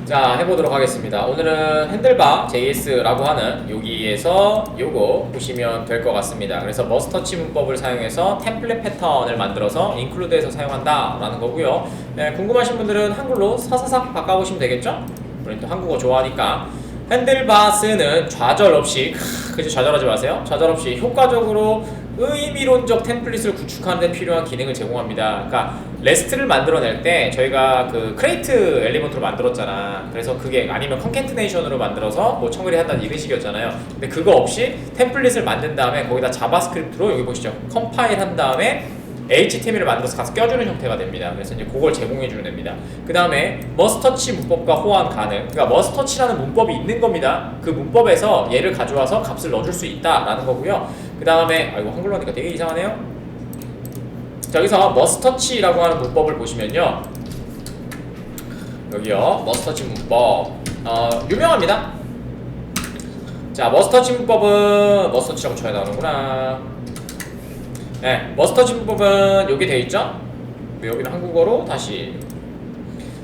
자, 해보도록 하겠습니다. 오늘은 핸들바 JS라고 하는 여기에서 요거 보시면 될 것 같습니다. 그래서 머스터치 문법을 사용해서 템플릿 패턴을 만들어서 인클루드해서 사용한다 라는 거고요. 네, 궁금하신 분들은 한글로 사사삭 바꿔보시면 되겠죠? 우리 또 한국어 좋아하니까. 핸들바스는 좌절 없이 그죠? 좌절하지 마세요. 좌절 없이 효과적으로 의미론적 템플릿을 구축하는 데 필요한 기능을 제공합니다. 그러니까 레스트를 만들어낼 때 저희가 그 크레이트 엘리먼트로 만들었잖아. 그래서 그게 아니면 컨캐트네이션으로 만들어서 뭐 처리를 한다는 이런 식이었잖아요. 근데 그거 없이 템플릿을 만든 다음에 거기다 자바스크립트로 여기 보시죠. 컴파일 한 다음에 HTML을 만들어서 가서 껴주는 형태가 됩니다. 그래서 이제 그걸 제공해주는 됩니다. 그 다음에 머스터치 문법과 호환 가능. 그러니까 머스터치라는 문법이 있는 겁니다. 그 문법에서 얘를 가져와서 값을 넣어줄 수 있다라는 거고요. 그 다음에 이거 한글로 하니까 되게 이상하네요. 자, 여기서 머스터치라고 하는 문법을 보시면요. 여기요. 머스터치 문법. 유명합니다. 자, 머스터치 문법은 머스터치라고 쳐야 나오는구나. 네, 머스터치 문법은 여기 되어 있죠? 여기는 한국어로 다시.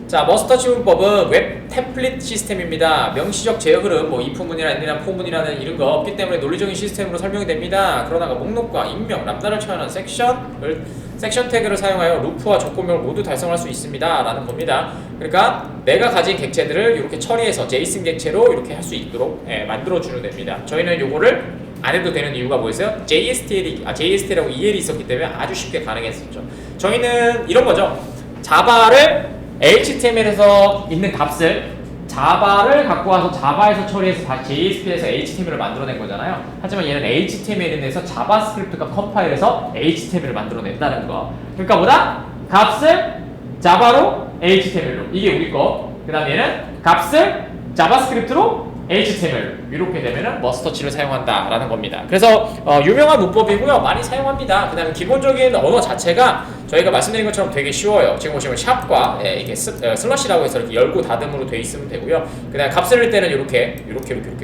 자, 머스터치 문법은 웹 템플릿 시스템입니다. 명시적 제어 흐름, 뭐 if문이나 end이나 for문이라는 이런 거 없기 때문에 논리적인 시스템으로 설명이 됩니다. 그러나 목록과 인명, 람다를 처하는 섹션 태그를 사용하여 루프와 조건명을 모두 달성할 수 있습니다. 라는 겁니다. 그러니까 내가 가진 객체들을 이렇게 처리해서 제이슨 객체로 이렇게 할 수 있도록 만들어주는 됩니다. 저희는 요거를 안 해도 되는 이유가 뭐였어요? JST라고 EL이 있었기 때문에 아주 쉽게 가능했었죠. 저희는 이런 거죠. 자바를 HTML에서 있는 값을 자바를 갖고 와서 자바에서 처리해서 다시 JSP에서 HTML을 만들어낸 거잖아요. 하지만 얘는 HTML에 대해서 자바스크립트가 컴파일해서 HTML을 만들어낸다는 거. 그러니까 뭐다? 값을 자바로 HTML로. 이게 우리 거. 그 다음 얘는 값을 자바스크립트로 HTML 이렇게 되면은 머스터치를 사용한다라는 겁니다. 그래서 유명한 문법이고요. 많이 사용합니다. 그 다음에 기본적인 언어 자체가 저희가 말씀드린 것처럼 되게 쉬워요. 지금 보시면 샵과 이게 슬러시라고 해서 이렇게 열고 닫음으로 되어 있으면 되고요. 그 다음에 값을 넣을 때는 이렇게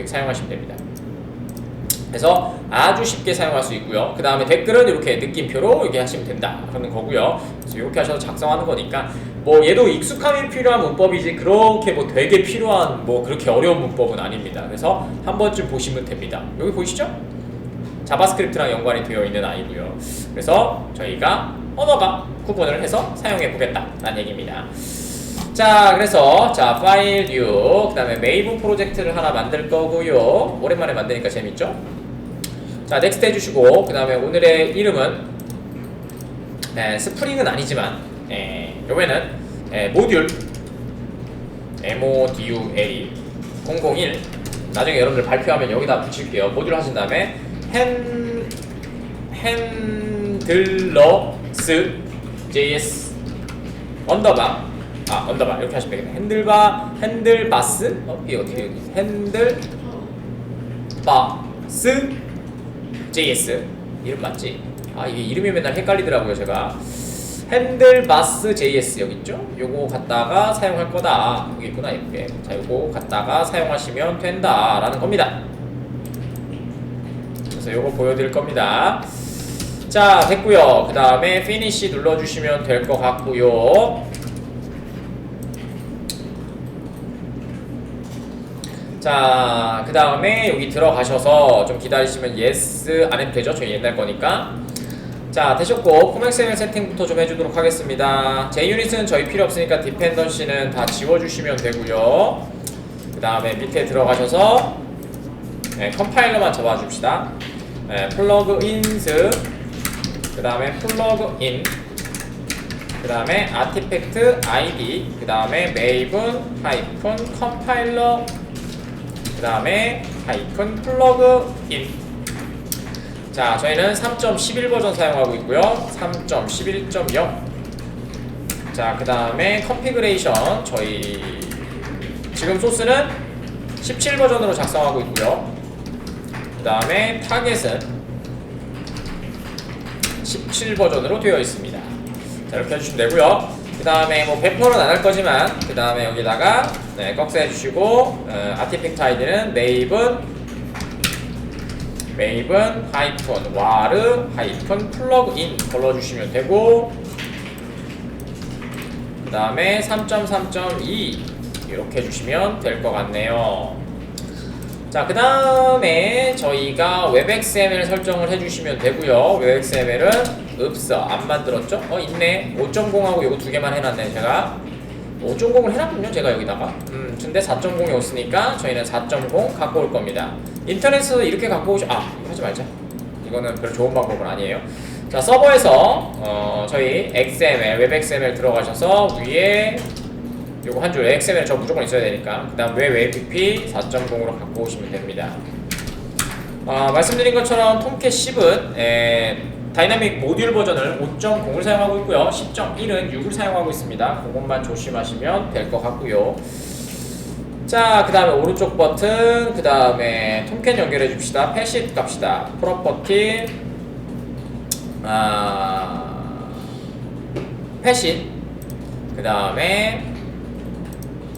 사용하시면 됩니다. 그래서 아주 쉽게 사용할 수 있고요. 그 다음에 댓글은 이렇게 느낌표로 이렇게 하시면 된다 그러는 거고요. 그래서 이렇게 하셔서 작성하는 거니까 뭐 얘도 익숙함이 필요한 문법이지 그렇게 뭐 되게 필요한 뭐 그렇게 어려운 문법은 아닙니다. 그래서 한 번쯤 보시면 됩니다. 여기 보이시죠? 자바스크립트랑 연관이 되어 있는 아이고요. 그래서 저희가 언어가 구분을 해서 사용해 보겠다라는 얘기입니다. 자, 그래서 파일 뉴, 그 다음에 메이브 프로젝트를 하나 만들 거고요. 오랜만에 만드니까 재밌죠? 자, 넥스트 해주시고, 그 다음에 오늘의 이름은 스프링은 아니지만 요번에는 모듈 MODULE 001 나중에 여러분들 발표하면 여기다 붙일게요. 모듈 하신 다음에 핸들러스 JS 언더바 이렇게 하시면 되겠네. 핸들바스 이게 어떻게 핸들바스 JS 이름 맞지? 이게 이름이 맨날 헷갈리더라고요. 제가 핸들바스 JS 여기 있죠? 요거 갖다가 사용할 거다. 여기 있구나. 이렇게. 자, 요거 갖다가 사용하시면 된다 라는 겁니다. 그래서 요거 보여드릴 겁니다. 자, 됐고요. 그 다음에 finish 눌러주시면 될 것 같고요. 자, 그 다음에 여기 들어가셔서 좀 기다리시면 yes 안 해도 되죠? 저희 옛날 거니까. 자, 되셨고 폼XML 세팅부터 좀 해주도록 하겠습니다. JUnit은 저희 필요 없으니까 디펜던시는 다 지워주시면 되고요. 그 다음에 밑에 들어가셔서 컴파일러만 잡아줍시다. 플러그인스, 그 다음에 플러그인, 그 다음에 아티팩트 ID, 그 다음에 메이븐 하이픈 컴파일러, 그 다음에 하이픈 플러그인. 자, 저희는 3.11 버전 사용하고 있고요. 3.11.0. 자, 그 다음에 컨피그레이션 저희 지금 소스는 17 버전으로 작성하고 있고요. 그 다음에 타겟은 17 버전으로 되어 있습니다. 자, 이렇게 해주시면 되고요. 그 다음에 뭐 배포는 안 할 거지만 그 다음에 여기다가 꺽쇠 해주시고 아티팩트 아이디는 메이븐 하이픈 와르 하이픈 플러그인 걸러주시면 되고, 그 다음에 3.3.2 이렇게 해주시면 될 것 같네요. 자, 그 다음에 저희가 웹XML 설정을 해주시면 되고요. 웹XML은 없어, 안 만들었죠? 있네. 5.0하고 요거 두 개만 해놨네. 제가 5.0을 해놨군요, 제가 여기다가. 근데 4.0이 없으니까 저희는 4.0 갖고 올 겁니다. 인터넷에서 이렇게 갖고 이거 하지 말자. 이거는 별로 좋은 방법은 아니에요. 자, 서버에서 저희 XML, 웹XML 들어가셔서 위에 요거 한 줄, XML 저 무조건 있어야 되니까. 그 다음 웹APP 4.0으로 갖고 오시면 됩니다. 말씀드린 것처럼 톰캣 10은 다이나믹 모듈 버전을 5.0을 사용하고 있고요. 10.1은 6을 사용하고 있습니다. 그것만 조심하시면 될 것 같고요. 자, 그 다음에 오른쪽 버튼, 그 다음에 톰캣 연결해 줍시다. 패시트 갑시다. 프로퍼티, 패시트, 그 다음에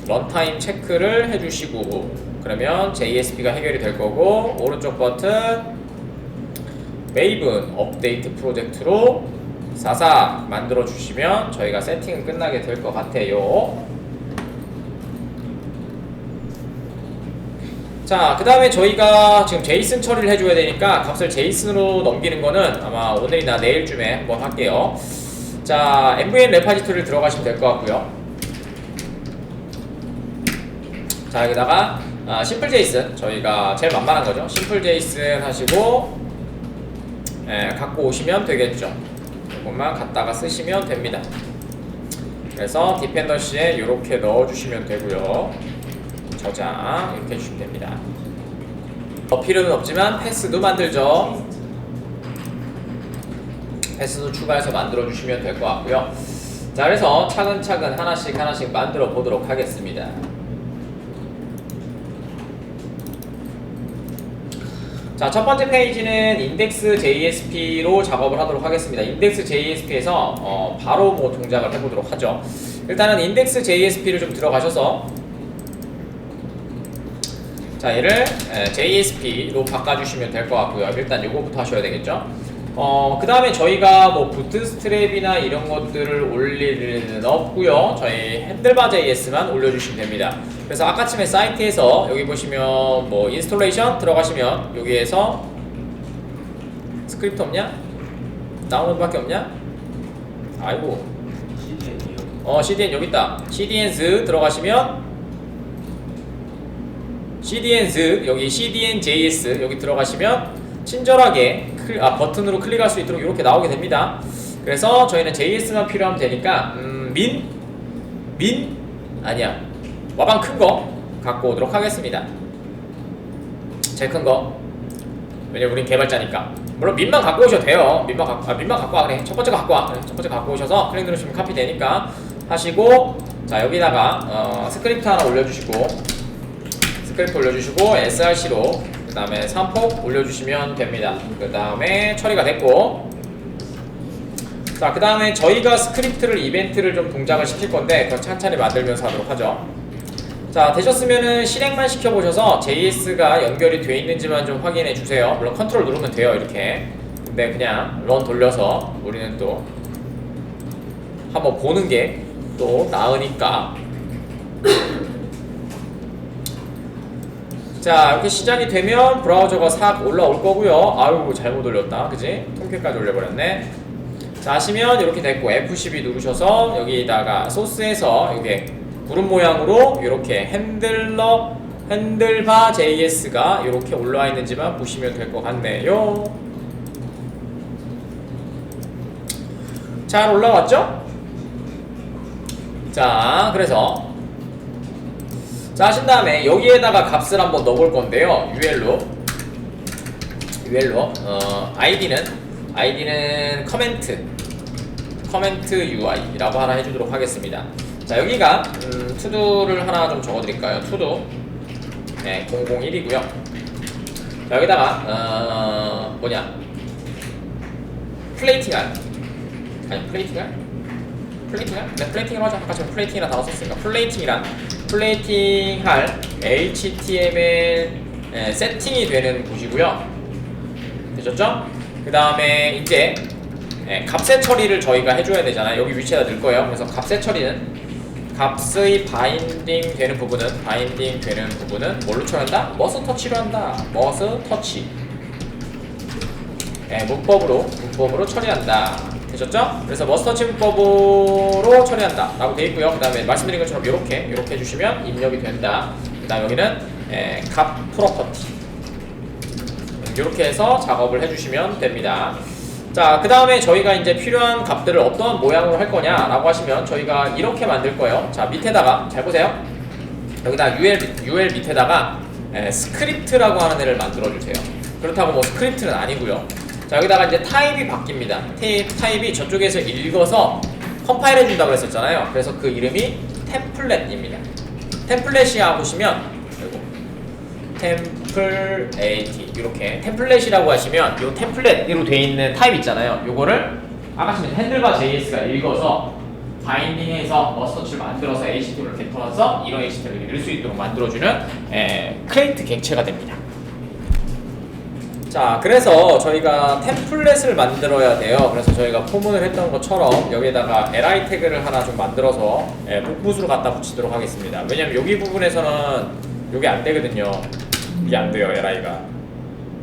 런타임 체크를 해주시고, 그러면 JSP가 해결이 될 거고, 오른쪽 버튼 메이븐 업데이트 프로젝트로 44 만들어 주시면 저희가 세팅은 끝나게 될 것 같아요. 자, 그 다음에 저희가 지금 제이슨 처리를 해줘야 되니까 값을 제이슨으로 넘기는 거는 아마 오늘이나 내일쯤에 한번 할게요. 자, MVN 레파지토리를 들어가시면 될 것 같고요. 자, 여기다가 심플 제이슨, 저희가 제일 만만한 거죠. 심플 제이슨 하시고 갖고 오시면 되겠죠. 이것만 갖다가 쓰시면 됩니다. 그래서 디펜던시에 이렇게 넣어주시면 되고요. 저장 이렇게 해주시면 됩니다. 필요는 없지만 패스도 만들죠. 패스도 추가해서 만들어 주시면 될 것 같고요. 자, 그래서 차근차근 하나씩 만들어 보도록 하겠습니다. 자, 첫 번째 페이지는 인덱스 JSP로 작업을 하도록 하겠습니다. 인덱스 JSP에서 바로 동작을 해보도록 하죠. 일단은 인덱스 JSP를 좀 들어가셔서, 자, 얘를 JSP로 바꿔주시면 될 것 같고요. 일단 요거부터 하셔야 되겠죠. 그 다음에 저희가 부트스트랩이나 이런 것들을 올릴 일은 없고요. 저희 핸들바 JS만 올려주시면 됩니다. 그래서 아까쯤에 사이트에서 여기 보시면 인스톨레이션 들어가시면 여기에서 스크립트 없냐? 다운로드밖에 없냐? 아이고. CDN 여기 있다. CDNs 들어가시면 CDNs 여기 CDN.js 여기 들어가시면 친절하게 버튼으로 클릭할 수 있도록 이렇게 나오게 됩니다. 그래서 저희는 JS만 필요하면 되니까 아니야, 와방 큰 거 갖고 오도록 하겠습니다. 제일 큰 거. 왜냐면 우린 개발자니까. 물론 민만 갖고 오셔도 돼요. 민만 갖고 와. 그래, 첫 번째 갖고 와. 그래, 첫 번째 갖고 오셔서 클릭 누르시면 카피 되니까 하시고, 자, 여기다가 스크립트 하나 올려주시고, SRC로 그 다음에 3폭 올려주시면 됩니다. 그 다음에 처리가 됐고, 자, 그 다음에 저희가 스크립트를 이벤트를 좀 동작을 시킬 건데 그건 찬찬히 만들면서 하도록 하죠. 자, 되셨으면은 실행만 시켜보셔서 JS가 연결이 돼 있는지만 좀 확인해 주세요. 물론 컨트롤 누르면 돼요, 이렇게. 근데 그냥 런 돌려서 우리는 또 한번 보는 게 또 나으니까. 자, 이렇게 시작이 되면 브라우저가 싹 올라올 거고요. 아유, 잘못 올렸다, 그지? 통쾌까지 올려버렸네. 자, 하시면 이렇게 됐고, F12 누르셔서 여기다가 소스에서 이게 구름 모양으로 이렇게 핸들바 JS가 이렇게 올라와 있는지만 보시면 될 것 같네요. 잘 올라왔죠? 자, 그래서 하신 다음에 여기에다가 값을 한번 넣어볼 건데요. UL로 아이디는 커멘트 UI라고 하나 해주도록 하겠습니다. 자, 여기가 투두를 하나 좀 적어드릴까요? 투두 001이고요. 자, 여기다가 플레이팅할? 네, 플레이팅을 하죠. 아까 지금 플레이팅이라는 단어 썼으니까 플레이팅할 HTML 세팅이 되는 곳이고요. 되셨죠? 그 다음에 이제 값의 처리를 저희가 해줘야 되잖아요. 여기 위치에다 넣을 거예요. 그래서 값의 처리는 값의 바인딩 되는 부분은 뭘로 처리한다? 머스 터치로 한다. 머스 터치. 네, 문법으로 처리한다. 되셨죠? 그래서 머스 터치 문법으로 처리한다 라고 되어 있고요. 그 다음에 말씀드린 것처럼 이렇게 해주시면 입력이 된다. 그 다음 여기는 값 프로퍼티 이렇게 해서 작업을 해주시면 됩니다. 자, 그 다음에 저희가 이제 필요한 값들을 어떤 모양으로 할 거냐 라고 하시면 저희가 이렇게 만들 거예요. 자, 밑에다가 잘 보세요. 여기다 UL 밑에다가 스크립트라고 하는 애를 만들어 주세요. 그렇다고 뭐 스크립트는 아니고요. 자, 여기다가 이제 타입이 바뀝니다. 타입이 저쪽에서 읽어서 컴파일 해준다고 했었잖아요. 그래서 그 이름이 템플릿입니다. 템플릿이라고 보시면 템플릿 이렇게 템플릿이라고 하시면 요 템플릿으로 되어 있는 타입 있잖아요. 요거를 아까 하시면 핸들바 JS가 읽어서 바인딩해서 머스터치를 만들어서 HTML을 뱉어서 이런 HTML을 읽을 수 있도록 만들어주는 크레이트 객체가 됩니다. 자, 그래서 저희가 템플릿을 만들어야 돼요. 그래서 저희가 포문을 했던 것처럼 여기에다가 li 태그를 하나 좀 만들어서 복붙으로 갖다 붙이도록 하겠습니다. 왜냐면 여기 부분에서는 이게 안 되거든요. 이게 안 돼요, li가.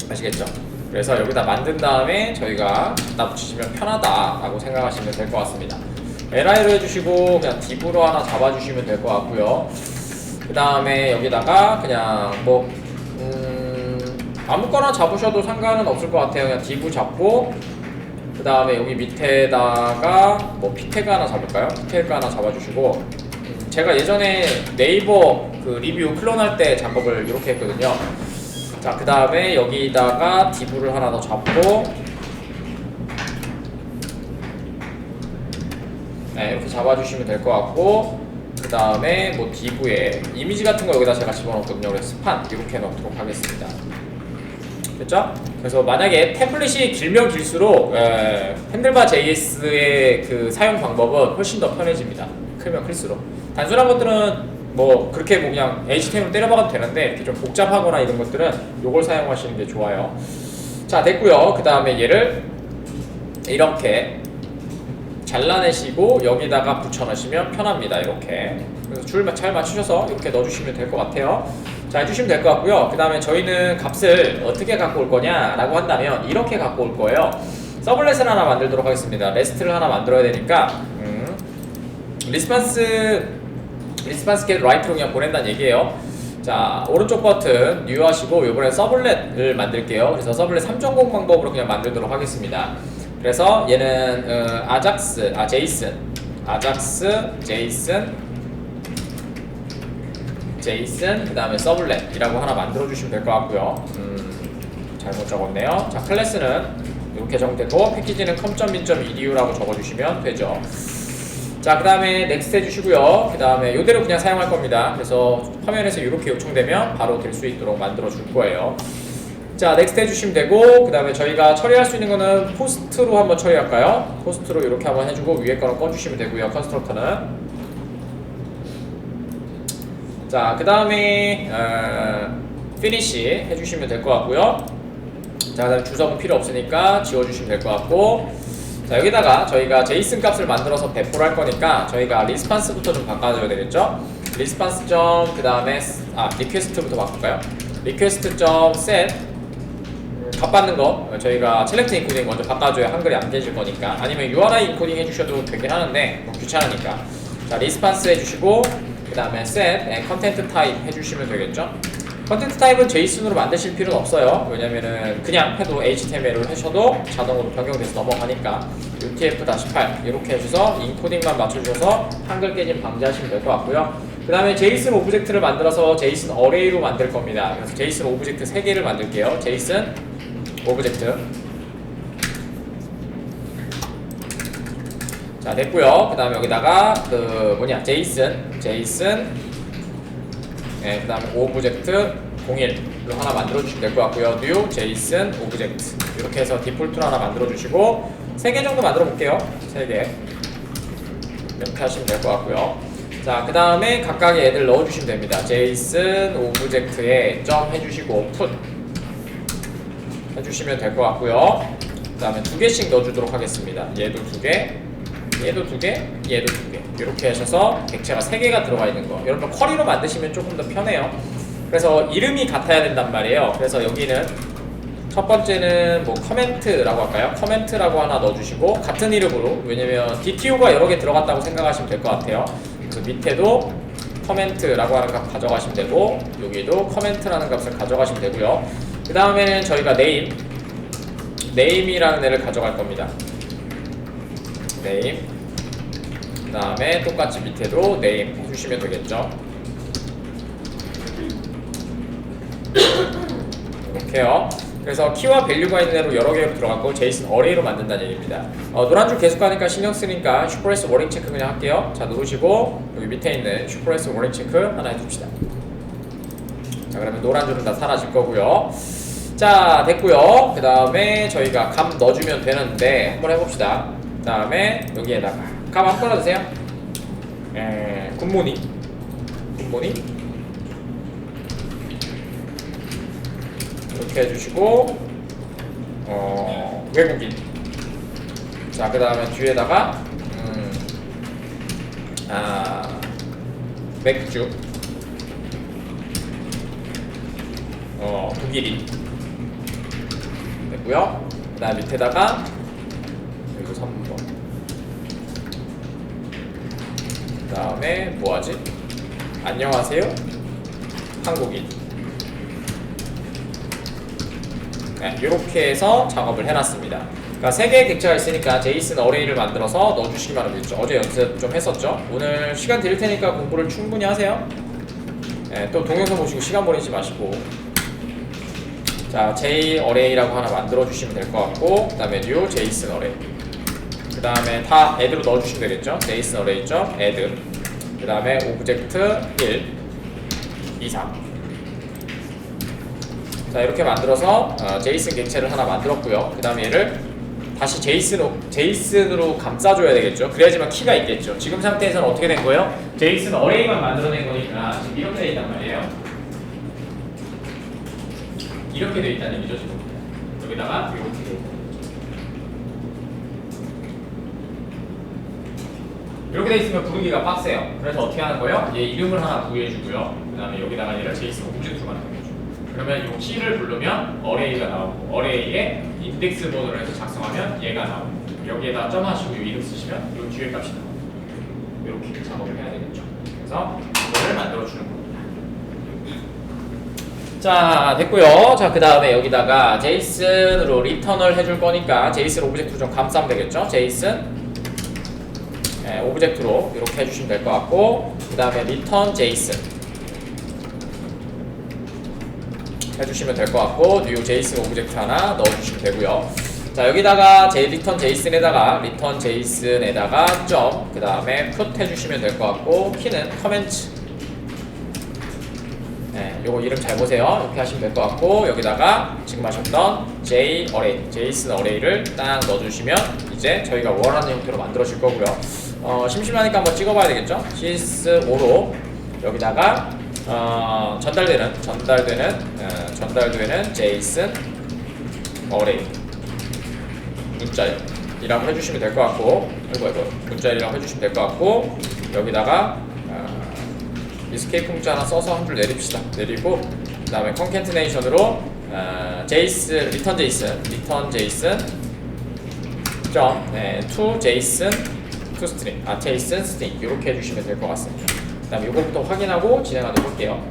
아시겠죠? 그래서 여기다 만든 다음에 저희가 갖다 붙이시면 편하다라고 생각하시면 될 것 같습니다. li로 해주시고 그냥 div로 하나 잡아주시면 될 것 같고요. 그 다음에 여기다가 그냥 뭐 아무거나 잡으셔도 상관은 없을 것 같아요. 그냥 div 잡고 그 다음에 여기 밑에다가 뭐 p태그 하나 잡을까요? p태그 하나 잡아주시고 제가 예전에 네이버 그 리뷰 클론할 때 작업을 이렇게 했거든요. 자, 그 다음에 여기다가 div를 하나 더 잡고 네, 이렇게 잡아주시면 될 것 같고 그 다음에 뭐 div에 이미지 같은 거 여기다 제가 집어넣었거든요. 그래서 스판 이렇게 넣도록 하겠습니다. 됐죠? 그래서 만약에 템플릿이 길면 길수록 핸들바 JS의 그 사용 방법은 훨씬 더 편해집니다. 크면 클수록. 단순한 것들은 뭐 그렇게 뭐 그냥 HTML 때려박아도 되는데 이렇게 좀 복잡하거나 이런 것들은 요걸 사용하시는 게 좋아요. 자, 됐고요. 그 다음에 얘를 이렇게 잘라내시고 여기다가 붙여넣으시면 편합니다. 이렇게. 그래서 줄 잘 맞추셔서 이렇게 넣어주시면 될 것 같아요. 자, 해주시면 될 것 같고요. 그 다음에 저희는 값을 어떻게 갖고 올 거냐 라고 한다면 이렇게 갖고 올 거예요. 서블렛을 하나 만들도록 하겠습니다. 레스트를 하나 만들어야 되니까 리스판스 겟 라이트로 그냥 보낸다는 얘기예요. 자, 오른쪽 버튼 뉴 하시고 이번에 서블렛을 만들게요. 그래서 서블렛 3.0 방법으로 그냥 만들도록 하겠습니다. 그래서 얘는 제이슨 그 다음에 서블렛이라고 하나 만들어 주시면 될 것 같고요. 잘못 적었네요. 자, 클래스는 이렇게 적용되고 패키지는 com.min.edu라고 적어주시면 되죠. 자, 그 다음에 넥스트 해주시고요. 그 다음에 이대로 그냥 사용할 겁니다. 그래서 화면에서 이렇게 요청되면 바로 될 수 있도록 만들어 줄 거예요. 자, 넥스트 해주시면 되고 그 다음에 저희가 처리할 수 있는 거는 포스트로 한번 처리할까요? 포스트로 이렇게 한번 해주고 위에 거는 꺼주시면 되고요. 컨스트럭터는 자, 그 다음에 피니시 해주시면 될 것 같고요. 자, 그 다음에 주석은 필요 없으니까 지워주시면 될 것 같고 자, 여기다가 저희가 제이슨 값을 만들어서 배포를 할 거니까 저희가 리스판스부터 좀 바꿔줘야 되겠죠? 리스판스 점 그 다음에 리퀘스트부터 바꿀까요? 리퀘스트 점 set 값 받는 거 저희가 셀렉트 인코딩 먼저 바꿔줘야 한글이 안 깨질 거니까 아니면 URI 인코딩 해주셔도 되긴 하는데 뭐 귀찮으니까 자, 리스판스 해주시고 그 다음에 set 컨텐트 타입 해주시면 되겠죠? 컨텐트 타입은 JSON으로 만드실 필요는 없어요. 왜냐면은 그냥 해도 HTML을 하셔도 자동으로 변경돼서 넘어가니까 UTF-8 이렇게 해주셔서 인코딩만 맞춰주셔서 한글 깨짐 방지하시면 될 것 같고요. 그 다음에 JSON 오브젝트를 만들어서 JSON 어레이로 만들 겁니다. 그래서 JSON 오브젝트 3개를 만들게요. JSON 오브젝트 자, 됐고요. 그 다음에 여기다가 JSON 네, 그 다음에 오브젝트 01로 하나 만들어주시면 될 것 같고요. new JSON 오브젝트 이렇게 해서 디폴트로 하나 만들어주시고 3개 정도 만들어 볼게요. 3개 이렇게 하시면 될 것 같고요. 자, 그 다음에 각각의 애들 넣어주시면 됩니다. JSON 오브젝트에 점 해주시고 put 해주시면 될 것 같고요. 그 다음에 2개씩 넣어주도록 하겠습니다. 얘도 2개, 얘도 2개, 얘도 2개 이렇게 하셔서 객체가 3개가 들어가 있는 거. 여러분 쿼리로 만드시면 조금 더 편해요. 그래서 이름이 같아야 된단 말이에요. 그래서 여기는 첫 번째는 뭐 커멘트라고 할까요? 커멘트라고 하나 넣어주시고 같은 이름으로, 왜냐면 DTO가 여러 개 들어갔다고 생각하시면 될 것 같아요. 그래서 밑에도 커멘트라고 하는 값 가져가시면 되고 여기도 커멘트라는 값을 가져가시면 되고요. 그 다음에는 저희가 네임이라는 애를 가져갈 겁니다. 네임. 그 다음에 똑같이 밑에도 네임 해주시면 되겠죠. 이렇게요. 그래서 키와 밸류가 있는 애로 여러 개로 들어갔고 제이슨 어레이로 만든다는 얘기입니다. 노란 줄 계속 가니까 신경 쓰니까 슈퍼레스 워링 체크 그냥 할게요. 자, 누르시고 여기 밑에 있는 슈퍼레스 워링 체크 하나 해줍시다. 자, 그러면 노란 줄은 다 사라질 거고요. 자, 됐고요. 그 다음에 저희가 값 넣어주면 되는데 한번 해봅시다. 그 다음에 여기에다가 값 한번 넣어주세요. 굿모닝 이렇게 해주시고 외국인. 자, 그 다음에 뒤에다가 맥주, 독일인 됐고요. 그 다음 밑에다가 그리고 3번. 그 다음에 뭐하지? 안녕하세요 한국인. 네, 이렇게 해서 작업을 해놨습니다. 그러니까 3개의 객체가 있으니까 제이슨 어레이를 만들어서 넣어주시기만 하면 되죠. 어제 연습 좀 했었죠. 오늘 시간 드릴 테니까 공부를 충분히 하세요. 네, 또 동영상 보시고 시간 보내지 마시고. 자, J 어레이라고 하나 만들어 주시면 될 것 같고, 그 다음에 new 제이슨 어레이. 그 다음에 다 add로 넣어주시면 되겠죠. 제이슨 어레이 점 add. 그 다음에 오브젝트 1, 2, 3. 자, 이렇게 만들어서 제이슨 객체를 하나 만들었고요. 그 다음에 얘를 다시 제이슨으로 감싸줘야 되겠죠. 그래야지만 키가 있겠죠. 지금 상태에서는 어떻게 된 거예요? 제이슨 어레이만 만들어낸 거니까 지금 이렇게 돼 있단 말이에요. 이렇게 돼 있다는 얘기죠. 지금 여기다가 이렇게 돼 있다는 얘기죠. 이렇게 돼 있으면 부르기가 빡세요. 그래서 어떻게 하는 거예요? 얘 이름을 하나 부여해주고요. 그 다음에 여기다가 얘를 제이슨 오브젝트로 만드는 거죠. 그러면 이 키를 부르면 어레이가 나오고, 어레이에 인덱스 번호를 해서 작성하면 얘가 나오고, 여기에다 점하시고 이름 쓰시면 이 뒤에 값이 나옵니다. 이렇게 작업을 해야 되겠죠. 그래서 이거를 만들어주는 겁니다. 자, 됐고요. 자, 그 다음에 여기다가 제이슨으로 리턴을 해줄 거니까 제이슨 오브젝트로 좀 감싸면 되겠죠. 제이슨 오브젝트로 이렇게 해주시면 될 것 같고, 그 다음에 리턴 제이슨 해주시면 될 것 같고, new 제이슨 오브젝트 하나 넣어주시면 되고요. 자, 여기다가 리턴 제이슨에다가 점, 그 다음에 put 해주시면 될 것 같고, 키는 커멘트. 네, 요거 이름 잘 보세요. 이렇게 하시면 될 것 같고, 여기다가 지금 하셨던 J 어레이, 제이슨 어레이를 딱 넣어주시면 이제 저희가 원하는 형태로 만들어질 거고요. 심심하니까 한번 찍어봐야 되겠죠? sys5로 여기다가 전달되는 제이슨 어레이 문자열이라고 해주시면 될 것 같고, 문자열이라고 해주시면 될 것 같고, 여기다가 이스케이프 문자 하나 써서 한 줄 내립시다. 내리고, 그 다음에 컨캐트네이션으로 리턴 제이슨 점 to 제이슨 to string, 제이슨 string 이렇게 해주시면 될 것 같습니다. 그 다음에 이거부터 확인하고 진행하도록 할게요.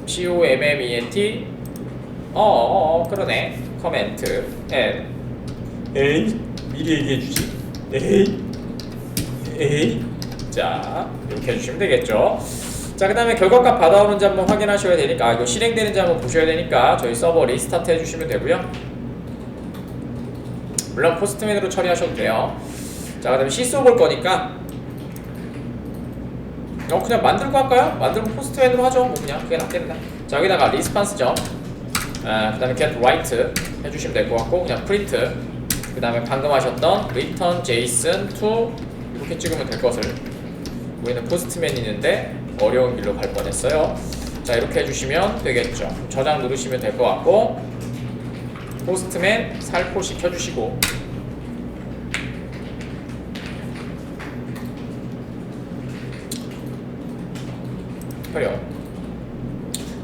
COMMENT 그러네. 커멘트 에이 미리 얘기해주지. 에이 자, 이렇게 해주시면 되겠죠. 자, 그 다음에 결과값 받아오는지 한번 확인하셔야 되니까, 이거 실행되는지 한번 보셔야 되니까 저희 서버 리스타트 해주시면 되고요. 물론 포스트맨으로 처리하셔도 돼요. 자, 그 다음에 C 볼 거니까 그냥 만들고 할까요? 만들고 포스트맨으로 하죠. 뭐 그냥 그게 낫겠다. 자, 여기다가 리스판스 점, 그 다음에 get write 해주시면 될 것 같고, 그냥 print, 그 다음에 방금 하셨던 return json to 이렇게 찍으면 될 것을. 우리는 포스트맨이 있는데 어려운 길로 갈 뻔했어요. 자, 이렇게 해주시면 되겠죠. 저장 누르시면 될 것 같고, 포스트맨 살포시 켜주시고 켜려.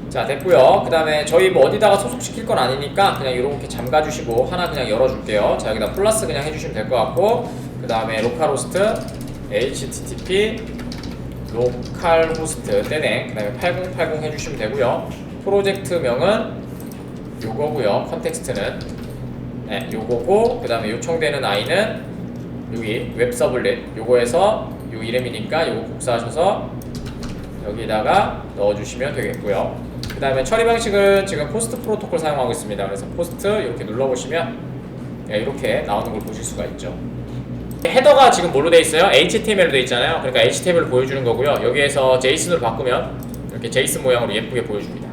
자 됐고요. 그 다음에 저희 뭐 어디다가 소속시킬 건 아니니까 그냥 이렇게 잠가주시고 하나 그냥 열어줄게요. 자 여기다 플러스 그냥 해주시면 될 것 같고 그 다음에 로컬호스트 http 로컬호스트 떼넥 그 다음에 8080 해주시면 되고요. 프로젝트명은 요거고요. 컨텍스트는 네, 요거고 그 다음에 요청되는 아이는 여기 웹서블릿 요거에서 요 이름이니까 요거 복사하셔서 여기다가 넣어주시면 되겠고요. 그 다음에 처리 방식은 지금 포스트 프로토콜 사용하고 있습니다. 그래서 포스트 이렇게 눌러보시면 이렇게 나오는 걸 보실 수가 있죠. 헤더가 지금 뭘로 되어 있어요? HTML로 되어 있잖아요. 그러니까 HTML을 보여주는 거고요. 여기에서 JSON으로 바꾸면 이렇게 JSON 모양으로 예쁘게 보여줍니다.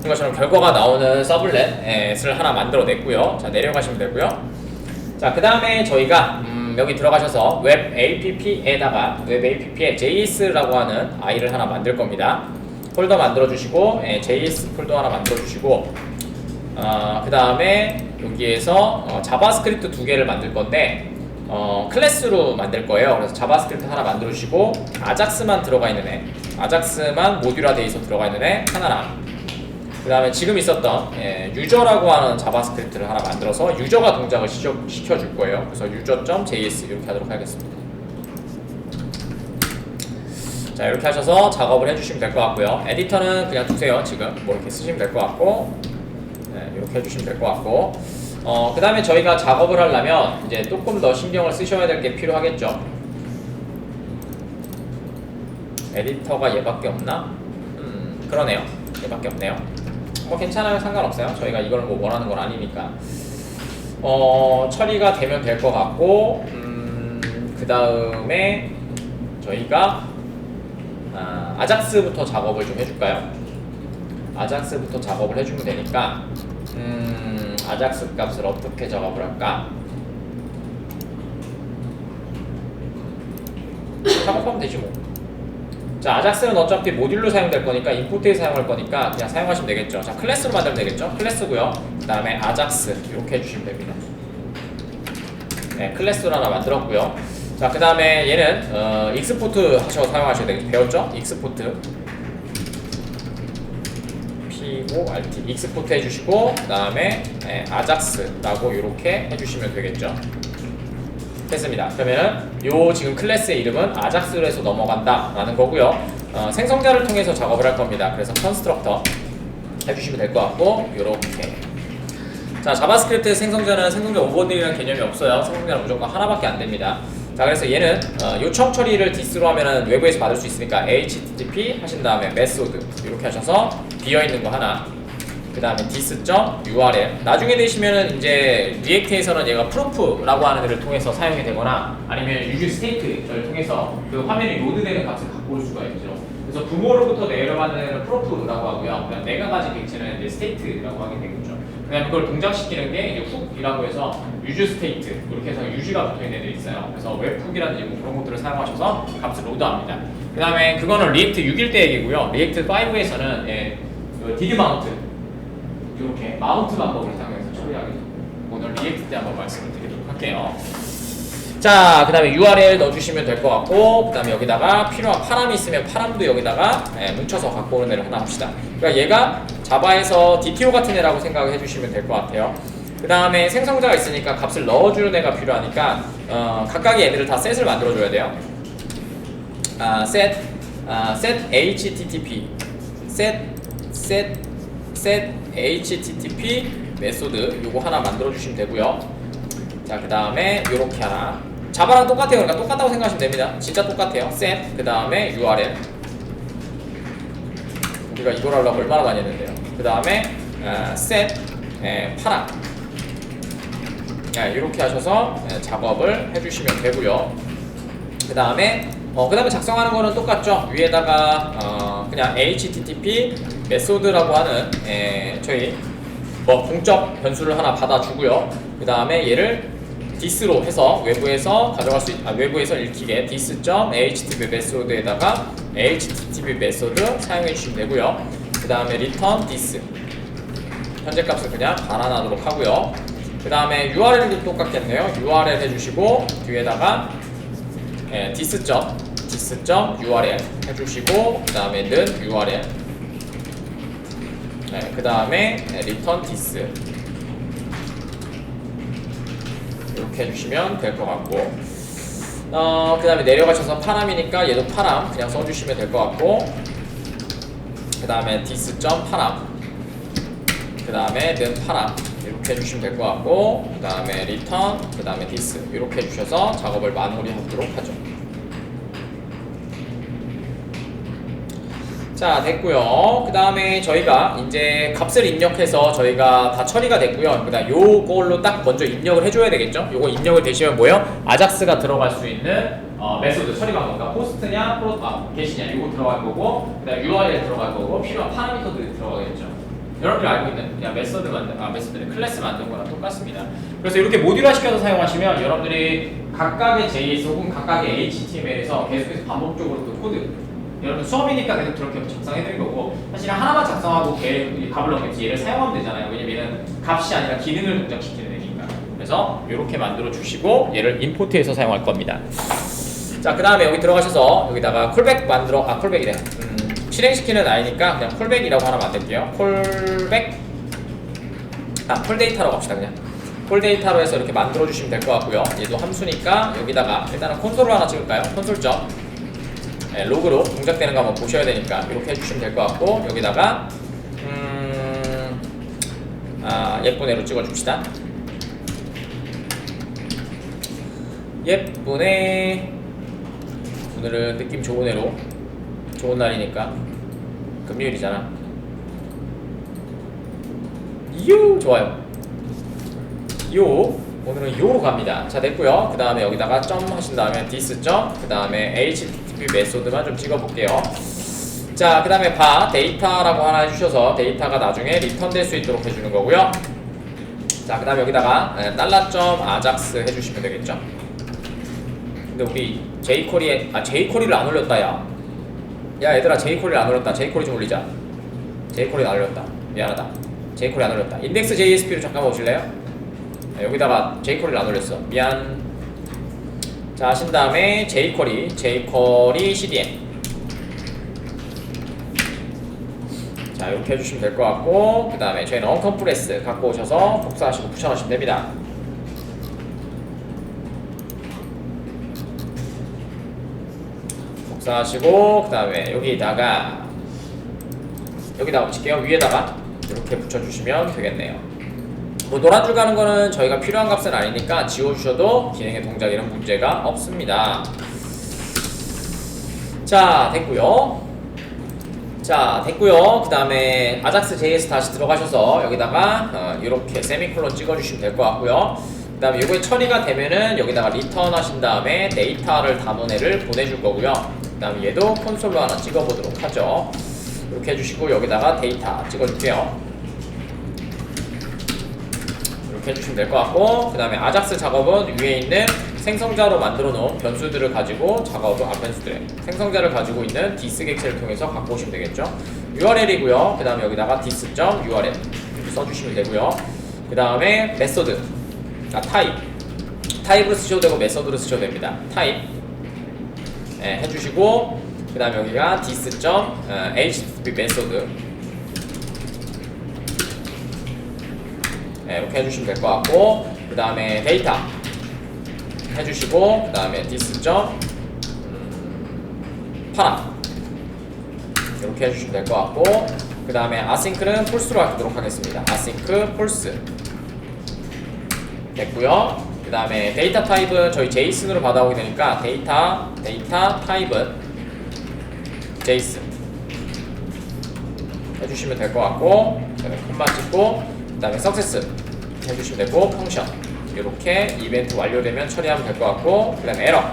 이것처럼 결과가 나오는 서블렛을 하나 만들어냈고요. 자 내려가시면 되고요. 자 그 다음에 저희가 여기 들어가셔서 웹 app에다가 웹 app에 JS라고 하는 아이를 하나 만들 겁니다. 폴더 만들어 주시고 JS 폴더 하나 만들어 주시고 그 다음에 여기에서 자바스크립트 두 개를 만들 건데 클래스로 만들 거예요. 그래서 자바스크립트 하나 만들어 주시고 아작스만 들어가 있는 애, 아작스만 모듈화 돼 있어 들어가 있는 애 하나랑 그 다음에 지금 있었던 유저라고 하는 자바스크립트를 하나 만들어서 유저가 동작을 시켜줄 거예요. 그래서 user.js 이렇게 하도록 하겠습니다. 자 이렇게 하셔서 작업을 해주시면 될 것 같고요. 에디터는 그냥 두세요. 지금 뭐 이렇게 쓰시면 될 것 같고 이렇게 해주시면 될 것 같고 그 다음에 저희가 작업을 하려면 이제 조금 더 신경을 쓰셔야 될 게 필요하겠죠. 에디터가 얘밖에 없나? 그러네요. 얘밖에 없네요. 뭐 괜찮아요. 상관없어요. 저희가 이걸 뭐 원하는 건 아니니까 처리가 되면 될 것 같고 그 다음에 저희가 아작스부터 작업을 좀 해줄까요? 아작스부터 작업을 해주면 되니까 아작스 값을 어떻게 작업을 할까? 작업하면 되지 뭐. 자 아작스는 어차피 모듈로 사용될 거니까 인포트에 사용할 거니까 그냥 사용하시면 되겠죠. 자 클래스로 만들면 되겠죠. 클래스고요. 그 다음에 아작스 이렇게 해주시면 됩니다. 네 클래스로 하나 만들었고요. 자 그 다음에 얘는 익스포트 하셔서 사용하셔야 되겠죠. 배웠죠? 익스포트 PORT 익스포트 해주시고 그 다음에 아작스라고 이렇게 해주시면 되겠죠. 됐습니다. 그러면 요 지금 클래스의 이름은 아작스로 해서 넘어간다 라는 거고요. 생성자를 통해서 작업을 할 겁니다. 그래서 컨스트럭터 해주시면 될 것 같고 요렇게 자 자바스크립트의 생성자는 생성자 오버들이라는 개념이 없어요. 생성자는 무조건 하나밖에 안 됩니다. 자 그래서 얘는 요청 처리를 디스로 하면은 외부에서 받을 수 있으니까 http 하신 다음에 메소드 이렇게 하셔서 비어있는 거 하나 그 다음에 dis.url 나중에 되시면은 이제 리액트에서는 얘가 프로프라고 하는 애를 통해서 사용이 되거나 아니면 use state를 통해서 그 화면이 로드되는 값을 갖고 올 수가 있죠. 그래서 부모로부터 내려가는 애는 프로프라고 하고요. 그다음 내가 가진 객체는 이제 state라고 하게 되겠죠. 그다음에 그걸 동작시키는 게 이제 훅이라고 해서 use state 이렇게 해서 유지가 붙어 있는 애들이 있어요. 그래서 웹훅이라든지 뭐 그런 것들을 사용하셔서 값을 로드합니다. 그다음에 그거는 리액트 6일 때 얘기고요. 리액트 5에서는 did mount 이렇게 마운트 방법을 사용해서 처리하게 됩니다. 오늘 리액트 때 한번 말씀을 드리도록 할게요. 자, 그 다음에 URL 넣어주시면 될 것 같고 그 다음에 여기다가 필요한 파람이 있으면 파람도 여기다가 뭉쳐서 갖고 오는 애를 하나 합시다. 그러니까 얘가 자바에서 DTO 같은 애라고 생각을 해주시면 될 것 같아요. 그 다음에 생성자가 있으니까 값을 넣어주는 애가 필요하니까 각각의 애들을 다 셋을 만들어줘야 돼요. set http set http 메소드 요거 하나 만들어 주시면 되고요. 자, 그 다음에 요렇게 하나 자바랑 똑같아요. 그러니까 똑같다고 생각하시면 됩니다. 진짜 똑같아요. set 그 다음에 url 우리가 이걸 하려고 얼마나 많이 했는데요. 그 다음에 set 파랑 이렇게 하셔서 작업을 해주시면 되고요. 그 다음에 작성하는 거는 똑같죠. 위에다가 그냥 http 메소드라고 하는 저희 공적 변수를 하나 받아주고요. 그 다음에 얘를 dis로 해서 외부에서 가져갈 수 외부에서 읽히게 dis.http 메소드에다가 http 메소드 사용해 주시면 되고요. 그 다음에 return dis 현재 값을 그냥 반환하도록 하고요. 그 다음에 URL도 똑같겠네요. URL 해주시고 뒤에다가 dis.URL 해주시고 그 다음에 는 URL 그 다음에 return dis 이렇게 해주시면 될 것 같고 그 다음에 내려가셔서 파람이니까 얘도 파람 그냥 써주시면 될 것 같고 그 다음에 dis.파람 그 다음에 는 파람 이렇게 해주시면 될 것 같고 그 다음에 return 그 다음에 dis 이렇게 해주셔서 작업을 마무리하도록 하죠. 자 됐고요. 그 다음에 저희가 이제 값을 입력해서 저희가 다 처리가 됐고요. 그 다음 요걸로 딱 먼저 입력을 해줘야 되겠죠. 요거 입력을 되시면 뭐예요? 아작스가 들어갈 수 있는 메소드 처리 방법과 포스트냐 게시냐 요거 들어갈 거고 그 다음 URL 들어갈 거고 필요한 파라미터들이 들어가겠죠. 여러분들이 알고 있는 그냥 메소드는 클래스 만든 거랑 똑같습니다. 그래서 이렇게 모듈화 시켜서 사용하시면 여러분들이 각각의 JS 혹은 각각의 HTML에서 계속해서 반복적으로 그 코드 여러분 수업이니까 계속 저렇게 작성해드린 거고 사실 하나만 작성하고 값을 넘겼지 얘를 사용하면 되잖아요. 왜냐면 얘는 값이 아니라 기능을 동작시키는 애니까. 그래서 이렇게 만들어 주시고 얘를 임포트해서 사용할 겁니다. 자 그 다음에 여기 들어가셔서 여기다가 콜백 콜백이래. 실행시키는 아이니까 그냥 콜백이라고 하나 만들게요. 콜백 콜데이터라고 합시다. 그냥 콜데이터로 해서 이렇게 만들어 주시면 될 것 같고요. 얘도 함수니까 여기다가 일단은 콘솔을 하나 찍을까요? 콘솔점 로그로 동작되는 거 한번 보셔야 되니까 이렇게 해주시면 될 것 같고 여기다가 예쁜 애로 찍어줍시다. 예쁜 애 오늘은 느낌 좋은 애로 좋은 날이니까 금요일이잖아. 좋아요. 오늘은 요로 갑니다. 자 됐고요. 그 다음에 여기다가 점 하신 다음에 dis 점 그 다음에 http 메소드만 좀 찍어볼게요. 자 그 다음에 데이터라고 하나 해주셔서 데이터가 나중에 리턴 될 수 있도록 해주는 거고요. 자 그 다음에 여기다가 달러점 아작스 해주시면 되겠죠. 근데 우리 jQuery를 안 올렸다. 야 얘들아 jQuery를 안 올렸다. jQuery 좀 올리자. jQuery 안 올렸다. 미안하다. jQuery 안 올렸다. index.jsp로 잠깐만 오실래요? 여기다가 jQuery를 안 올렸어. 미안. 자 하신 다음에 jQuery CDN 자 이렇게 해주시면 될 것 같고 그 다음에 저희는 언컴프레스 갖고 오셔서 복사하시고 붙여넣으시면 됩니다. 복사하시고 그 다음에 여기다가 붙일게요. 위에다가 이렇게 붙여주시면 되겠네요. 뭐 노란 줄 가는 거는 저희가 필요한 값은 아니니까 지워주셔도 기능의 동작에는 문제가 없습니다. 자 됐고요. 그 다음에 아작스 JS 다시 들어가셔서 여기다가 이렇게 세미콜론 찍어주시면 될 것 같고요. 그 다음에 이거에 처리가 되면은 여기다가 리턴 하신 다음에 데이터를 담은 애를 보내줄 거고요. 그 다음에 얘도 콘솔로 하나 찍어보도록 하죠. 이렇게 해주시고 여기다가 데이터 찍어줄게요. 이렇게 해주시면 될 것 같고 그 다음에 아작스 작업은 위에 있는 생성자로 만들어 놓은 변수들을 가지고 생성자를 가지고 있는 dis 객체를 통해서 갖고 오시면 되겠죠. URL이고요. 그 다음에 여기다가 dis.url 이렇게 써주시면 되고요. 그 다음에 메소드 타입으로 쓰셔도 되고 메소드로 쓰셔도 됩니다. 타입 해주시고 그 다음에 여기가 dis.http 메소드 이렇게 해주시면 될 것 같고 그 다음에 데이터 해주시고 그 다음에 dis.파람 이렇게 해주시면 될 것 같고 그 다음에 async는 false로 하도록 하겠습니다. async false 됐고요. 그 다음에 데이터 타입은 저희 JSON으로 받아오게 되니까 데이터 타입은 JSON 해주시면 될 것 같고 콤마 찍고 그 다음에 success 해주시면 되고 펑션 이렇게 이벤트 완료되면 처리하면 될 것 같고 그 다음에 에러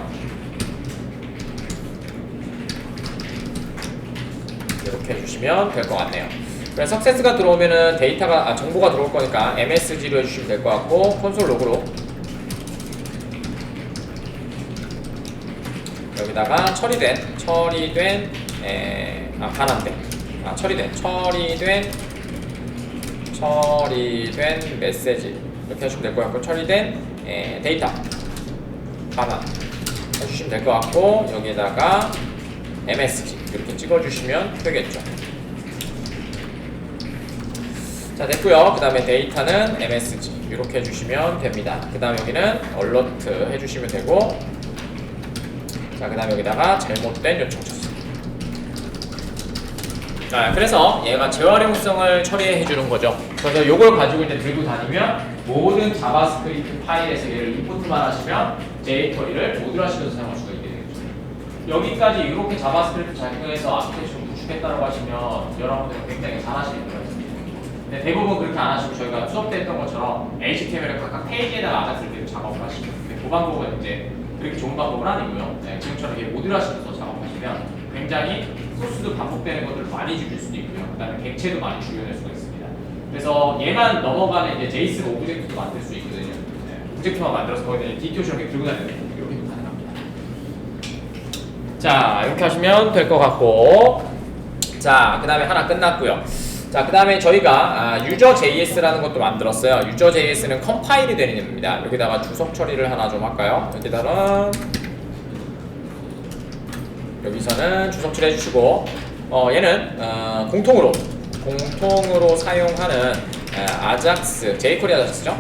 이렇게 해주시면 될 것 같네요. 그래서 success가 들어오면은 데이터가 정보가 들어올 거니까 MSG로 해주시면 될 것 같고 콘솔 로그로 여기다가 처리된 처리된 메시지 이렇게 해주시면 될 것 같고, 처리된 데이터 하나 해주시면 될 것 같고, 여기에다가 MSG 이렇게 찍어주시면 되겠죠. 자, 됐고요. 그 다음에 데이터는 MSG 이렇게 해주시면 됩니다. 그 다음 여기는 얼러트 해주시면 되고, 자, 그 다음 여기다가 잘못된 요청 처리. 자, 그래서 얘가 재활용성을 처리해주는 거죠. 그래서 이걸 가지고 이제 들고 다니면 모든 자바스크립트 파일에서 얘를 임포트만 하시면 jQuery를 모듈 하시면서 사용할 수가 있게 되겠죠. 여기까지 이렇게 자바스크립트 작성해서 아키텍처를 구축했다고 하시면 여러분들은 굉장히 잘하시는 거예요. 근데 대부분 그렇게 안 하시고 저희가 수업 때 했던 것처럼 HTML을 각각 페이지에다가 아작스를 계속 작업을 하시죠. 근데 그 방법은 이제 그렇게 좋은 방법은 아니고요. 지금처럼 이렇게 모듈 하시면서 작업하시면 굉장히 소스도 반복되는 것들을 많이 줄일 수도 있고요. 그 다음에 객체도 많이 줄여낼 수가 있습니다. 그래서 얘만 넘어가는 이제 제이슨 오브젝트도 만들 수 있거든요. 오브젝트만 만들어서 거기다 디토션 이렇게 들고 다니는 이렇게도 가능합니다. 자, 이렇게 하시면 될 것 같고, 자, 그 다음에 하나 끝났고요. 자, 그 다음에 저희가 유저.js라는 것도 만들었어요. 유저.js는 컴파일이 되는 입니다. 여기다가 주석 처리를 하나 좀 할까요? 여기서는 주석 처리 해주시고, 얘는 공통으로 사용하는 아작스, jQuery 아작스죠?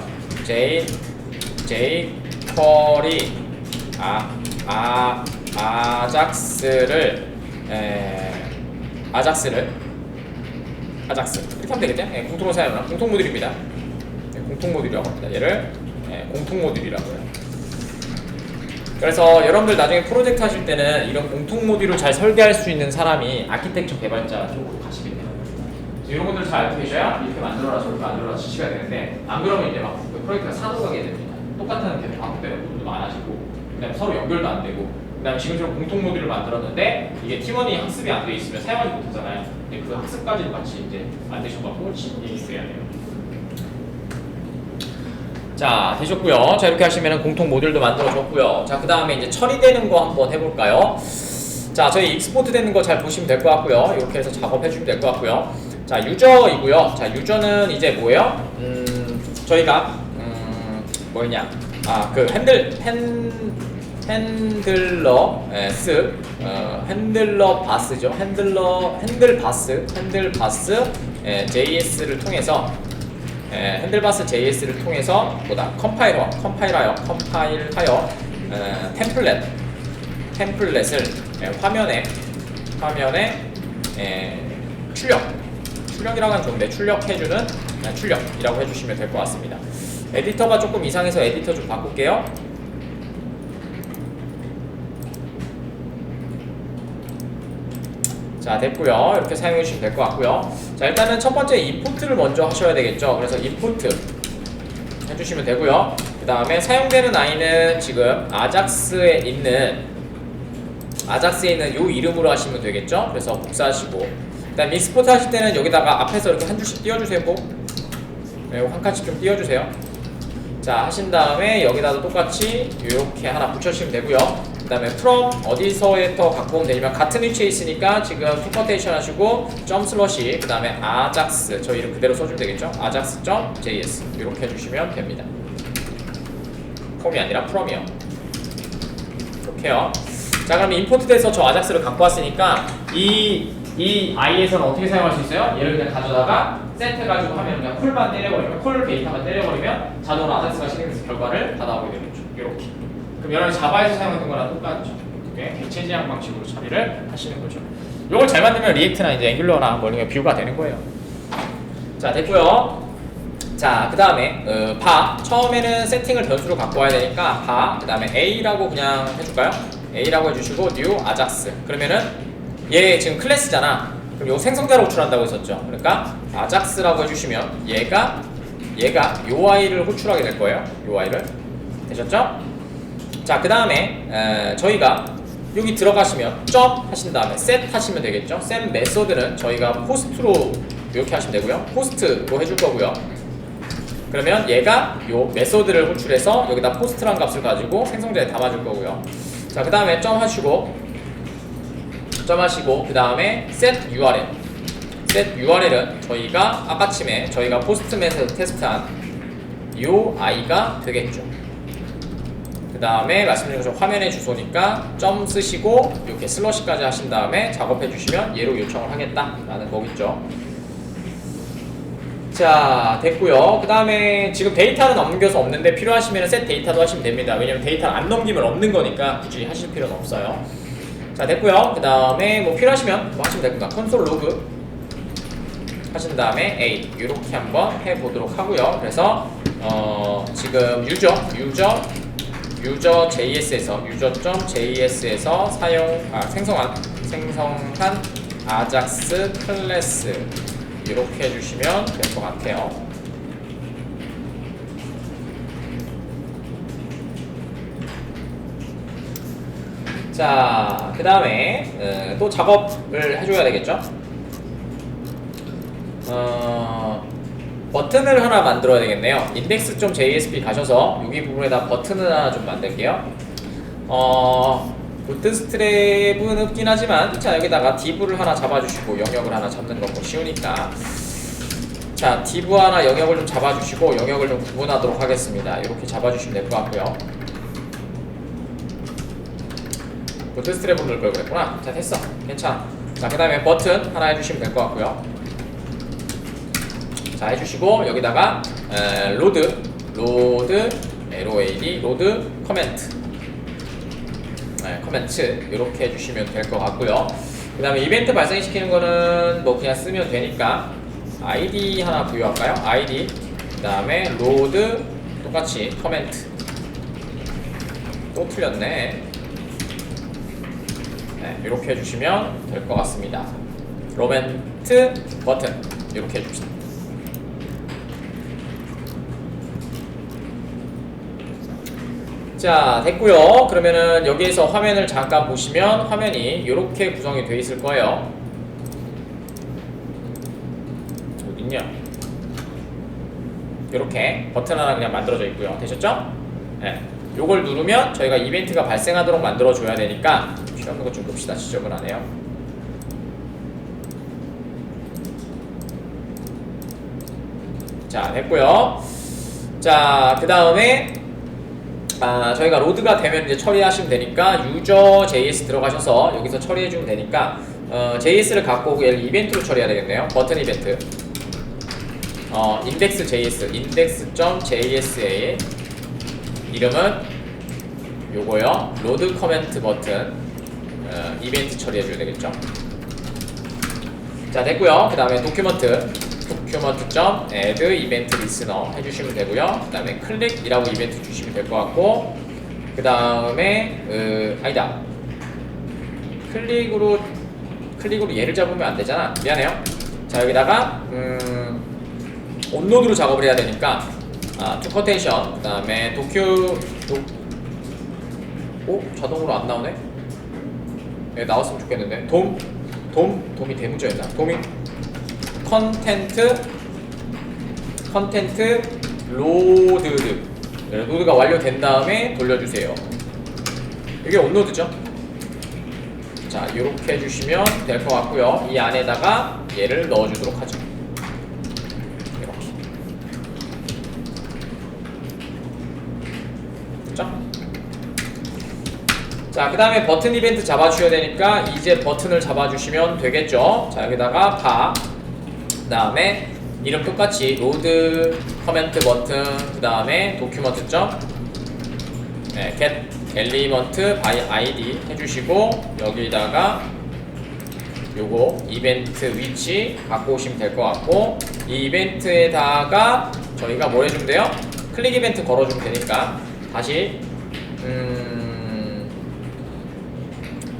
jQuery 아작스 이렇게 하면 되겠죠? 공통으로 사용하는 공통 모듈입니다. 공통 모듈이라고 합니다. 얘를 공통 모듈이라고 해요. 그래서 여러분들 나중에 프로젝트 하실 때는 이런 공통 모듈을 잘 설계할 수 있는 사람이 아키텍처 개발자 쪽으로 가시겠네요. 이런 것들을 잘 알고 계셔야 이렇게 만들어라 저렇게 만들어라 지시가 되는데, 안 그러면 이제 막 프로젝트가 산호가게 됩니다. 똑같은 계속 반복되는 부분도 많아지고, 그다음에 서로 연결도 안 되고, 그다음에 지금처럼 공통 모듈을 만들었는데 이게 팀원이 학습이 안 돼 있으면 사용하지 못하잖아요. 근데 그 학습까지도 같이 이제 만드셔갖고 진행이 있어야 돼요. 자, 되셨고요. 자, 이렇게 하시면 공통 모듈도 만들어줬고요. 자, 그 다음에 이제 처리되는 거 한번 해볼까요? 자, 저희 익스포트 되는 거 잘 보시면 될 것 같고요. 이렇게 해서 작업해주면 될 것 같고요. 자, 유저이고요. 자, 유저는 이제 뭐예요? 저희가 뭐냐? 그 핸들러 바스죠. 핸들바스 JS를 통해서 핸들바스 JS를 통해서 컴파일하여 템플렛을 화면에 출력이라고 하면 좋은데 출력해주는 출력이라고 해주시면 될 것 같습니다. 에디터가 조금 이상해서 에디터 좀 바꿀게요. 자, 됐고요. 이렇게 사용해 주시면 될 것 같고요. 자, 일단은 첫 번째 임포트를 먼저 하셔야 되겠죠. 그래서 임포트 해주시면 되고요. 그 다음에 사용되는 아이는 지금 아작스에 있는 요 이름으로 하시면 되겠죠. 그래서 복사하시고, 그 다음에 익스포트 하실 때는 여기다가 앞에서 이렇게 한 줄씩 띄워주세요. 네, 한 칸씩 좀 띄워주세요. 자, 하신 다음에 여기다도 똑같이 이렇게 하나 붙여주시면 되고요. 그 다음에 from 어디서부터 갖고 오면 되냐면 같은 위치에 있으니까 지금 컴퍼테이션 하시고 점/그 다음에 ajax 저 이름 그대로 써주면 되겠죠. ajax.js 이렇게 해주시면 됩니다. from이 아니라 from이요. 이렇게요. 자, 그럼 임포트 돼서 저 ajax를 갖고 왔으니까 이 i에서는 어떻게 사용할 수 있어요? 얘를 그냥 가져다가 set 해가지고 하면 그냥 콜만 때려버리면, 콜 데이터만 때려버리면 자동으로 ajax가 실행돼서 결과를 받아오게 되겠죠. 이렇게. 그럼 여러분이 자바에서 사용했던 거랑 똑같죠. 객체 지향 방식으로 처리를 하시는 거죠. 이걸 잘 만들면 리액트나 이제 앵귤러나 뭐 이런 게 뷰가 되는 거예요. 자, 됐고요. 자, 그 다음에 처음에는 세팅을 변수로 갖고 와야 되니까 그 다음에 a라고 그냥 해줄까요? a라고 해주시고 new ajax. 그러면은 얘 지금 클래스잖아. 그럼 요 생성자로 호출한다고 했었죠. 그러니까 ajax라고 해주시면 얘가 UI를 호출하게 될 거예요. UI를 되셨죠? 자, 그 다음에 저희가 여기 들어가시면 점 하신 다음에 set 하시면 되겠죠. set 메서드는 저희가 포스트로 이렇게 하시면 되고요. 포스트로 해줄 거고요. 그러면 얘가 요 메서드를 호출해서 여기다 포스트란 값을 가지고 생성자에 담아줄 거고요. 자, 그 다음에 점 하시고 그 다음에 set URL set URL은 저희가 아까침에 저희가 포스트맨에서 테스트한 요 i가 되겠죠. 그 다음에 말씀드린 것처럼 화면의 주소니까 점 쓰시고 이렇게 슬러시까지 하신 다음에 작업해 주시면 얘로 요청을 하겠다라는 거겠죠. 자, 됐고요. 그 다음에 지금 데이터는 넘겨서 없는데 필요하시면 set 데이터도 하시면 됩니다. 왜냐면 데이터를 안 넘기면 없는 거니까 굳이 하실 필요는 없어요. 자, 됐고요. 그 다음에 뭐 필요하시면 뭐 하시면 됩니다. 콘솔 로그 하신 다음에 A 이렇게 한번 해보도록 하고요. 그래서 지금 유저 JS에서 유저.js에서 생성한 아작스 클래스 이렇게 해주시면 될 것 같아요. 자, 그 다음에 또 작업을 해줘야 되겠죠? 버튼을 하나 만들어야 되겠네요. index.jsp 가셔서 여기 부분에다 버튼을 하나 좀 만들게요. 부트스트랩은 없긴 하지만 자, 여기다가 div를 하나 잡아주시고 영역을 하나 잡는 거 뭐 쉬우니까 자, div 하나 영역을 좀 잡아주시고 영역을 좀 구분하도록 하겠습니다. 이렇게 잡아주시면 될 것 같고요. 부트스트랩은 넣을 걸 그랬구나. 자, 됐어. 괜찮아. 자, 그 다음에 버튼 하나 해주시면 될 것 같고요. 자, 해주시고 여기다가 로드 LOAD 로드 커멘트 커멘트 이렇게 해주시면 될 것 같고요. 그 다음에 이벤트 발생시키는 거는 뭐 그냥 쓰면 되니까 ID 하나 부여할까요? ID 그 다음에 로드 똑같이 커멘트 또 틀렸네. 네, 이렇게 해주시면 될 것 같습니다. 로멘트 버튼 이렇게 해줍시다. 자, 됐고요. 그러면은 여기에서 화면을 잠깐 보시면 화면이 이렇게 구성이 되어 있을 거예요. 어딨냐? 이렇게 버튼 하나 그냥 만들어져 있고요. 되셨죠? 네. 요걸 누르면 저희가 이벤트가 발생하도록 만들어줘야 되니까 필요 없는 거 좀 봅시다. 지저분하네요. 자, 됐고요. 자, 그 다음에 저희가 로드가 되면 이제 처리하시면 되니까 유저 JS 들어가셔서 여기서 처리해주면 되니까 JS를 갖고 오고 얘를 이벤트로 처리해야 되겠네요. 버튼 이벤트 index.js의 이름은 요거요. 로드 커멘트 버튼 이벤트 처리해줘야 되겠죠. 자, 됐고요. 그 다음에 document.add event listener 해주시면 되고요. 그 다음에 클릭이라고 이벤트 주시면 될 것 같고, 그 다음에 아니다. 클릭으로 얘를 잡으면 안 되잖아. 미안해요. 자, 여기다가 온로드로 작업을 해야 되니까 to quotation 그 다음에 자동으로 안 나오네. 네, 나왔으면 좋겠는데. 돔이 대문자였나? 돔이 컨텐트 로드가 완료된 다음에 돌려주세요. 이게 온로드죠. 자, 이렇게 해주시면 될 것 같고요. 이 안에다가 얘를 넣어주도록 하죠. 이렇게. 됐죠? 자, 그 다음에 버튼 이벤트 잡아주셔야 되니까 이제 버튼을 잡아주시면 되겠죠. 자, 여기다가 그 다음에 이름 똑같이 로드 커멘트 버튼 그 다음에 도큐먼트 get element by id 해주시고 여기다가 요거 이벤트 위치 갖고 오시면 될 것 같고, 이 이벤트에다가 저희가 뭘 해주면 돼요? 클릭 이벤트 걸어주면 되니까 다시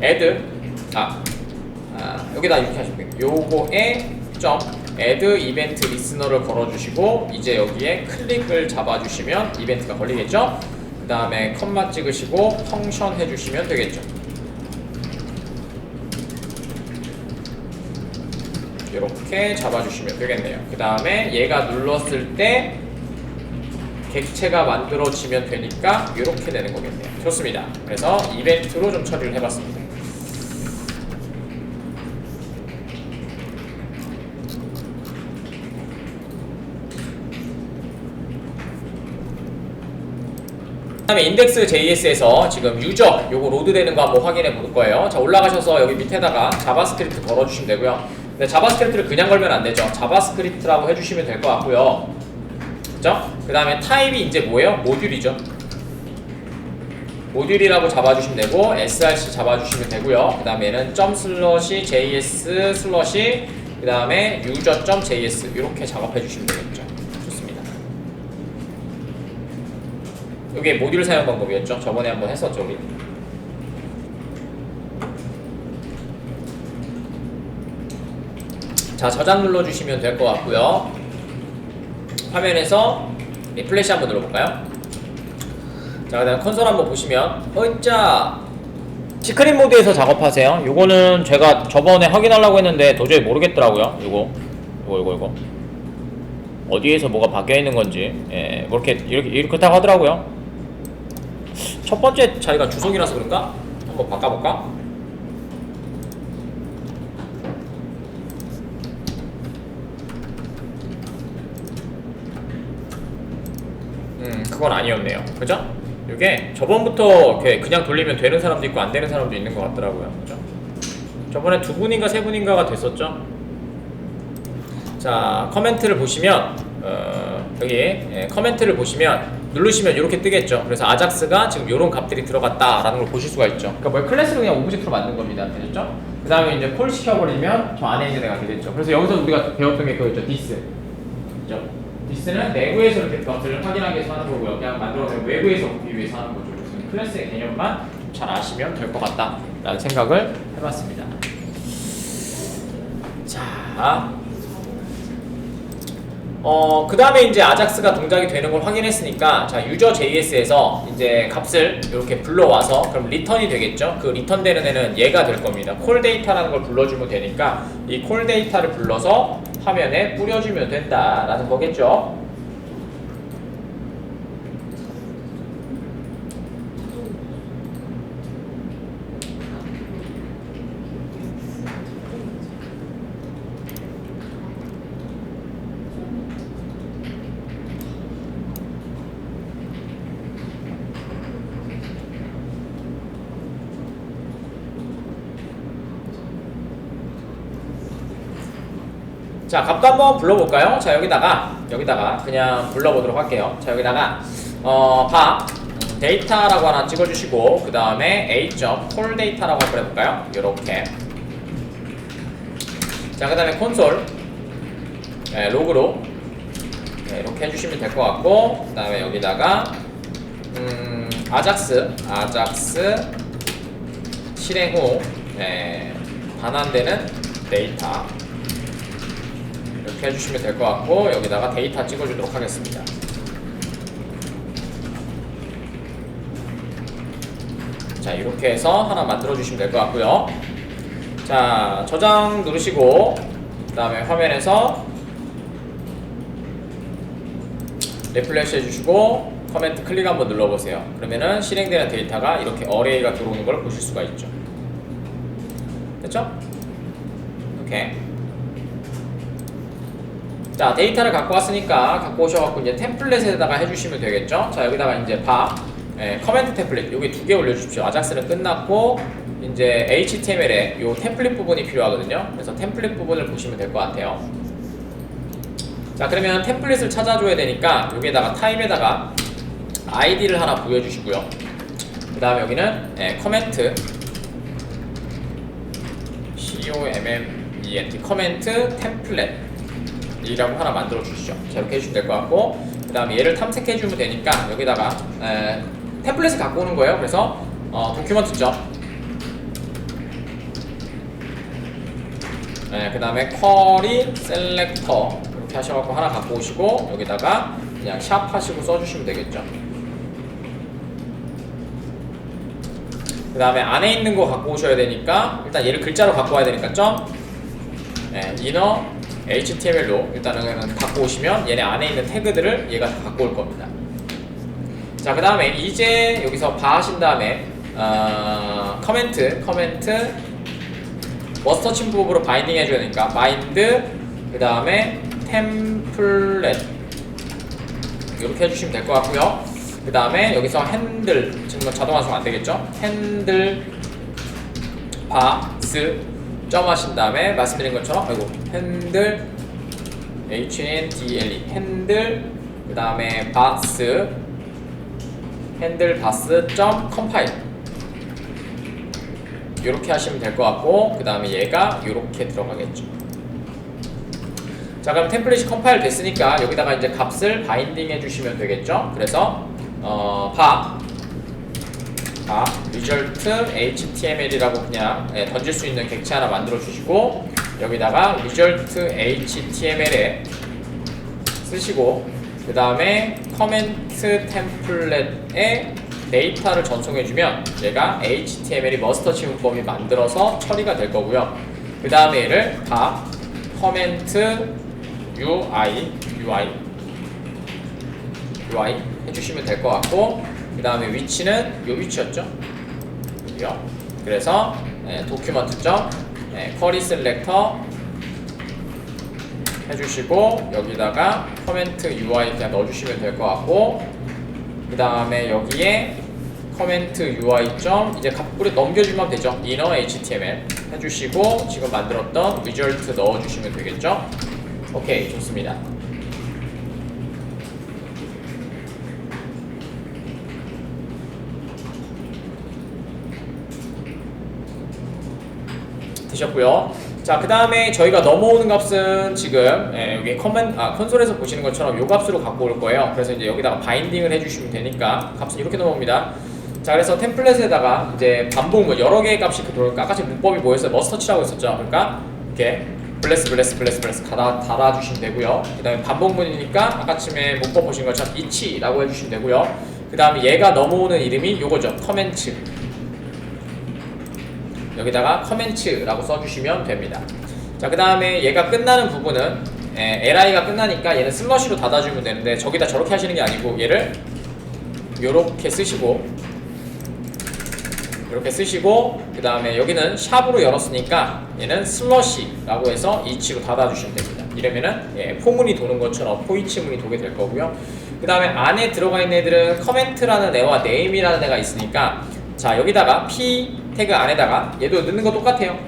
add 여기다 이렇게 하시면 돼요. 요거에 add event listener를 걸어주시고 이제 여기에 클릭을 잡아주시면 이벤트가 걸리겠죠. 그 다음에 컴마 찍으시고 펑션 해주시면 되겠죠. 이렇게 잡아주시면 되겠네요. 그 다음에 얘가 눌렀을 때 객체가 만들어지면 되니까 이렇게 되는 거겠네요. 좋습니다. 그래서 이벤트로 좀 처리를 해봤습니다. 그다음에 index.js에서 지금 유저 요거 로드되는 거 한번 확인해 볼 거예요. 자, 올라가셔서 여기 밑에다가 자바스크립트 걸어주시면 되고요. 근데 자바스크립트를 그냥 걸면 안 되죠. 자바스크립트라고 해주시면 될 것 같고요. 그죠? 그 다음에 타입이 이제 뭐예요? 모듈이죠. 모듈이라고 잡아주시면 되고 src 잡아주시면 되고요. 그 다음에는 ./js/ 그 다음에 user.js 이렇게 작업해 주시면 되겠죠. 좋습니다. 이게 모듈 사용 방법이었죠. 저번에 한번 했었죠 우리. 자, 저장 눌러주시면 될 것 같고요. 화면에서 리플래시 한번 눌러볼까요? 자, 그 다음 콘솔 한번 보시면 어짜 시크릿 모드에서 작업하세요. 요거는 제가 저번에 확인하려고 했는데 도저히 모르겠더라고요. 요거 어디에서 뭐가 바뀌어있는 건지, 예, 이렇게 하더라고요. 첫 번째 자리가 주석이라서 그런가? 한번 바꿔볼까? 그건 아니었네요. 그죠? 이게 저번부터 그냥 돌리면 되는 사람도 있고 안 되는 사람도 있는 것 같더라고요. 그죠? 저번에 2분인가 3분인가가 됐었죠? 자, 커멘트를 보시면 여기 커멘트를 보시면 누르시면 이렇게 뜨겠죠. 그래서 아작스가 지금 이런 값들이 들어갔다라는 걸 보실 수가 있죠. 그러니까 뭐 클래스를 그냥 오브젝트로 만든 겁니다. 되셨죠? 그 다음에 이제 콜 시켜버리면 저 안에 있는 애가 되겠죠. 그래서 여기서 우리가 배웠던 게 그거 있죠. 디스. 그죠? 디스는 내부에서 이렇게 값을 확인하기 위해서 하는 거고요. 그냥 만들어서 외부에서 보기 위해서 하는 거죠. 그래서 클래스의 개념만 잘 아시면 될 것 같다라는 생각을 해봤습니다. 자, 그 다음에 이제 아작스가 동작이 되는 걸 확인했으니까, 자, 유저 JS에서 이제 값을 이렇게 불러와서 그럼 리턴이 되겠죠. 그 리턴 되는 애는 얘가 될 겁니다. 콜 데이터라는 걸 불러주면 되니까 이 콜 데이터를 불러서 화면에 뿌려주면 된다라는 거겠죠. 자, 값도 한번 불러볼까요? 자, 여기다가 그냥 불러보도록 할게요. 자, 여기다가 데이터라고 하나 찍어주시고 그 다음에 a.callData라고 한번 해볼까요? 요렇게. 자, 그 다음에 콘솔 로그로 이렇게 해주시면 될 것 같고, 그 다음에 여기다가 아작스 실행 후 반환되는 데이터 이렇게 해주시면 될 것 같고, 여기다가 데이터 찍어주도록 하겠습니다. 자, 이렇게 해서 하나 만들어 주시면 될 것 같고요. 자, 저장 누르시고 그 다음에 화면에서 리플래시 해주시고 커멘트 클릭 한번 눌러보세요. 그러면은 실행되는 데이터가 이렇게 어레이가 들어오는 걸 보실 수가 있죠. 됐죠? 오케이. 자, 데이터를 갖고 왔으니까 갖고 오셔갖고 이제 템플릿에다가 해주시면 되겠죠. 자, 여기다가 이제 커멘트 템플릿 여기 2개 올려주십시오. 아작스는 끝났고 이제 HTML에 요 템플릿 부분이 필요하거든요. 그래서 템플릿 부분을 보시면 될 것 같아요. 자, 그러면 템플릿을 찾아줘야 되니까 여기에다가 타입에다가 ID를 하나 부여주시고요. 그 다음에 여기는 커멘트 COMMENT 커멘트 템플릿 이라고 하나 만들어 주시죠. 자, 이렇게 해주시면 될 것 같고, 그 다음에 얘를 탐색해 주면 되니까 여기다가 템플릿을 갖고 오는 거예요. 그래서 도큐먼트죠. 그 다음에 쿼리 셀렉터 이렇게 하셔갖고 하나 갖고 오시고 여기다가 그냥 샵 하시고 써주시면 되겠죠. 그 다음에 안에 있는 거 갖고 오셔야 되니까 일단 얘를 글자로 갖고 와야 되니까 inner HTML로 일단은 갖고 오시면 얘네 안에 있는 태그들을 얘가 다 갖고 올 겁니다. 자, 그 다음에 이제 여기서 하신 다음에 커멘트 머스터 침부법으로 바인딩 해줘야 되니까 바인드 그 다음에 템플릿 이렇게 해주시면 될 것 같고요. 그 다음에 여기서 핸들, 지금 자동 완성 안 되겠죠? 핸들 바스 점 하신 다음에 말씀드린 것처럼 핸들 HNDLE 핸들 그 다음에 바스 핸들 바스 점 컴파일 이렇게 하시면 될 것 같고, 그 다음에 얘가 이렇게 들어가겠죠. 자, 그럼 템플릿이 컴파일 됐으니까 여기다가 이제 값을 바인딩 해주시면 되겠죠. 그래서 result html이라고 그냥 던질 수 있는 객체 하나 만들어 주시고, 여기다가 result html에 쓰시고, 그 다음에 커멘트 템플릿에 데이터를 전송해주면 얘가 html이 머스터치 문법이 만들어서 처리가 될 거고요. 그 다음에 얘를 커멘트 UI 해주시면 될 것 같고, 그 다음에 위치는 요 위치였죠. 여기요. 그래서 도큐먼트 점 쿼리 셀렉터 해주시고, 여기다가 커멘트 UI 그냥 넣어주시면 될 것 같고, 그 다음에 여기에 커멘트 UI 점 이제 각부에 넘겨주면 되죠. inner html 해주시고, 지금 만들었던 result 넣어주시면 되겠죠. 오케이, 좋습니다. 되셨고요. 자, 그 다음에 저희가 넘어오는 값은 지금 여기 콘솔에서 보시는 것처럼 요 값으로 갖고 올 거예요. 그래서 이제 여기다가 바인딩을 해주시면 되니까 값은 이렇게 넘어옵니다. 자, 그래서 템플릿에다가 이제 반복문 여러 개의 값이 들어올까? 아까 지금 문법이 뭐였어요? 머스터치라고 했었죠. 그러니까 이렇게 블레스 달아주시면 되고요. 그 다음에 반복문이니까 아까쯤에 문법 보신 것처럼 이치라고 해주시면 되고요. 그 다음에 얘가 넘어오는 이름이 요거죠. 커멘트. 여기다가 커멘트라고 써주시면 됩니다. 자, 그 다음에 얘가 끝나는 부분은 li가 끝나니까 얘는 슬러시로 닫아주면 되는데, 저기다 저렇게 하시는 게 아니고 얘를 요렇게 쓰시고, 이렇게 쓰시고, 그 다음에 여기는 샵으로 열었으니까 얘는 슬러시라고 해서 이치로 닫아주시면 됩니다. 이러면은 포문이 도는 것처럼 포이치문이 도게 될 거고요. 그 다음에 안에 들어가 있는 애들은 커멘트라는 애와 네임이라는 애가 있으니까, 자, 여기다가 p 태그 안에다가 얘도 넣는 거 똑같아요.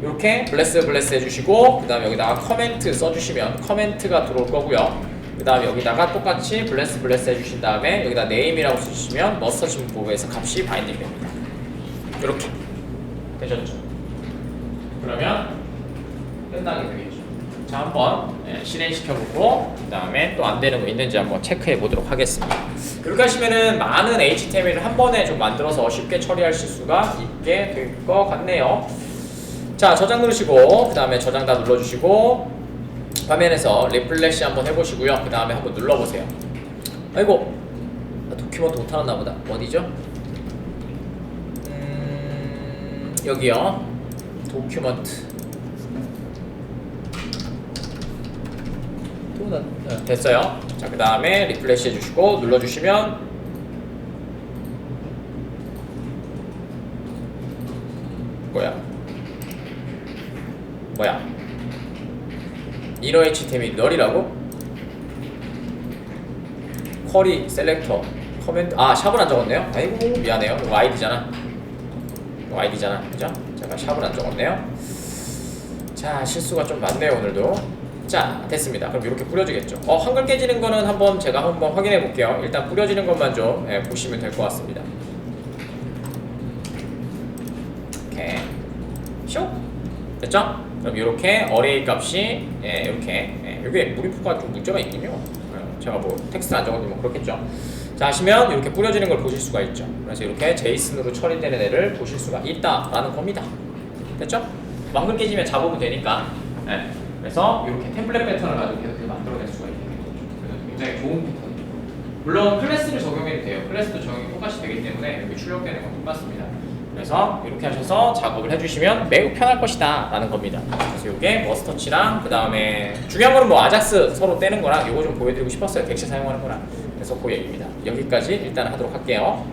이렇게 블레스 해주시고, 그 다음에 여기다가 커멘트 써주시면 커멘트가 들어올 거고요. 그 다음에 여기다가 똑같이 블레스 해주신 다음에 여기다 네임이라고 써주시면 머스터치 문법에서 값이 바인딩 됩니다. 이렇게 되셨죠? 그러면 끝나게 되겠죠. 자, 한번 실행시켜보고, 그 다음에 또 안 되는 거 있는지 한번 체크해 보도록 하겠습니다. 이렇게 하시면은 많은 HTML을 한 번에 좀 만들어서 쉽게 처리하실 수가 있게 될 것 같네요. 자, 저장 누르시고, 그 다음에 저장 다 눌러주시고, 화면에서 리플래시 한번 해보시고요. 그 다음에 한번 눌러보세요. 아이고, 도큐먼트 못 알았나 보다. 어디죠? 여기요. 도큐먼트. 됐어요. 자, 그 다음에 리플래시 해주시고 눌러주시면 뭐야 inner html 널이라고? 쿼리 셀렉터 커멘트 샵을 안 적었네요. 아이고, 미안해요. 이거 아이디잖아. 그죠? 제가 샵을 안 적었네요. 자, 실수가 좀 많네요, 오늘도. 자, 됐습니다. 그럼 이렇게 뿌려지겠죠. 한글 깨지는 거는 제가 한번 확인해 볼게요. 일단 뿌려지는 것만 좀 보시면 될 것 같습니다. 오케이. 쇼! 됐죠? 그럼 이렇게 어레이 값이 이렇게 이게 무리프가 좀 문제가 있군요. 제가 뭐 텍스트 안 적어도 뭐 그렇겠죠. 자, 하시면 이렇게 뿌려지는 걸 보실 수가 있죠. 그래서 이렇게 제이슨으로 처리되는 애를 보실 수가 있다라는 겁니다. 됐죠? 한글 깨지면 잡으면 되니까. 그래서 이렇게 템플릿 패턴을 가지고 계속 만들어낼 수가 있는 거죠. 그래서 굉장히 좋은 패턴이에요. 물론 클래스를 적용해도 돼요. 클래스도 적용이 똑같이 되기 때문에 여기 출력되는 건 똑같습니다. 그래서 이렇게 하셔서 작업을 해주시면 매우 편할 것이다 라는 겁니다. 그래서 이게 머스터치랑 그 다음에 중요한 거는 뭐 아작스 서로 떼는 거랑 이거 좀 보여드리고 싶었어요. 객체 사용하는 거랑. 그래서 그 얘기입니다. 여기까지 일단 하도록 할게요.